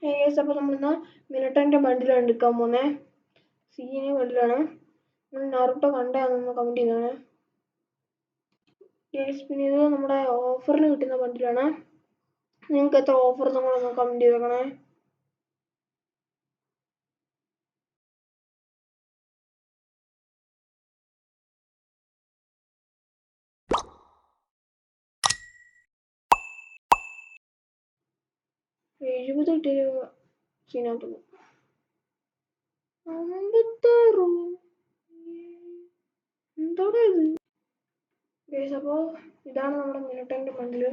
Guys, അപ്പോൾ നമ്മളിന്ന് മിനിട്ടൻ്റെ ബണ്ടിലാണ് എടുക്കാൻ പോകുന്നത്. സീനെ ബണ്ടിലാണ്. നമ്മൾ നാറുട്ടോ കണ്ടാണെന്ന് കമൻറ്റ് ചെയ്താണ് ഗൈസ്. പിന്നെ ഇത് നമ്മുടെ ഓഫറിന് കിട്ടുന്ന ബണ്ടിലാണ്. നിങ്ങൾക്ക് എത്ര ഓഫർ നിങ്ങളൊന്ന് കമൻറ്റ് ചെയ്തേക്കണേ. എഴുപത് കിട്ടിയ സീനകത്ത് പോകും. 56 എന്തോടെ ഇത് ഗൈസ്. അപ്പോൾ ഇതാണ് നമ്മുടെ മിനിട്ടൻ്റെ ബണ്ടില്.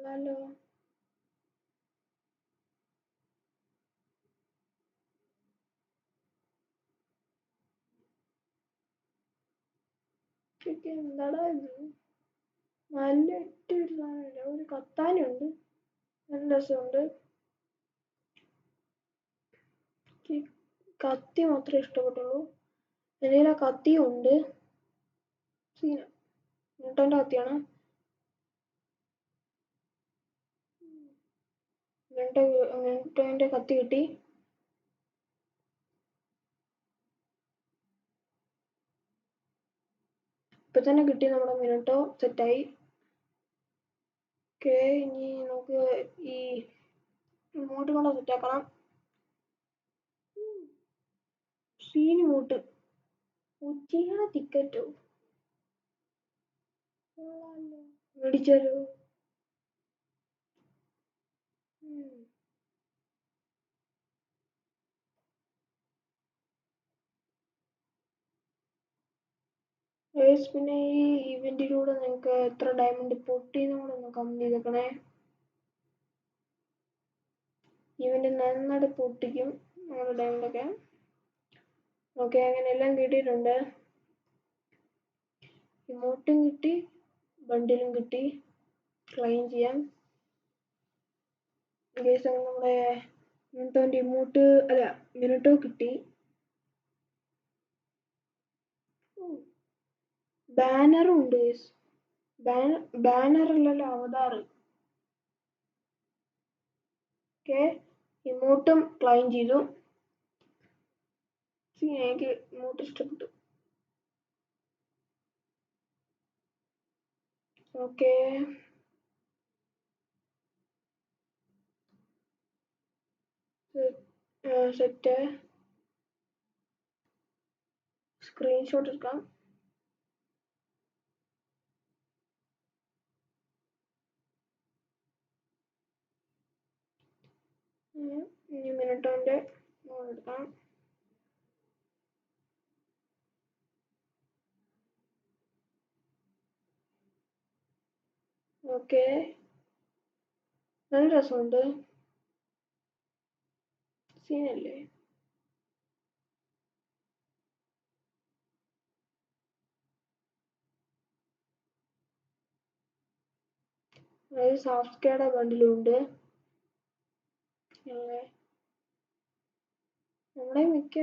ഹലോ, എന്താടാ ഇത്? നല്ല ഇട്ട് സാധനമില്ല. ഒരു കത്താനുണ്ട്, നല്ല രസമുണ്ട്. കത്തി മാത്രമേ ഇഷ്ടപ്പെട്ടുള്ളൂ. എൻ്റെ ആ കത്തിയും ഉണ്ട്. സീന ന്യൂട്ടൻ്റെ കത്തിയാണ്. ന്യൂട്ടൻ്റെ കത്തി കിട്ടി. ഇപ്പൊ തന്നെ കിട്ടി. നമ്മുടെ മിനിട്ടോ സെറ്റായി. ഓക്കെ, ഇനി നമുക്ക് ഈ ഇമോട്ട് കൊണ്ട് സെറ്റാക്കണം. Scene emote ഉച്ചയുടെ ടിക്കറ്റോ മേടിച്ചാലോ? പിന്നെ ഈ ഇവന്റിലൂടെ നിങ്ങൾക്ക് എത്ര ഡയമണ്ട് പൊട്ടിയെന്നും കൂടെ ഒന്ന് കമന്റ് ചെയ്തേക്കണേ. ഇവന്റ് നന്നായിട്ട് പൊട്ടിക്കും നമ്മുടെ ഡയമണ്ടൊക്കെ. ഓക്കെ, അങ്ങനെ എല്ലാം കിട്ടിയിട്ടുണ്ട്. ഇമോട്ടും കിട്ടി, ബണ്ടിലും കിട്ടി. ക്ലെയിം ചെയ്യാം ഗൈസ്. അങ്ങനെ നമ്മുടെ മിനിട്ടോൻ്റെ ഇമോട്ട് അല്ല മിനിട്ടോ കിട്ടി. ബാനറും ഉണ്ട് ഗൈസ്. ബാനറിലല്ലോ അവതാറ്. ഓക്കെ, ഇമോട്ടും ക്ലെയിം ചെയ്തു. എനിക്ക് ഇമോട്ട് ഇഷ്ടപ്പെട്ടു. Okay, set. സ്ക്രീൻഷോട്ട് എടുക്കാം. ഇനി മിനിട്ടോൻ്റെ എടുക്കാം. ഓക്കെ, നല്ല രസമുണ്ട്. സീനല്ലേ? അതായത് സാഫ്റ്റ്കെയുടെ ബണ്ടിലുണ്ട്. നമ്മുടെ മിക്ക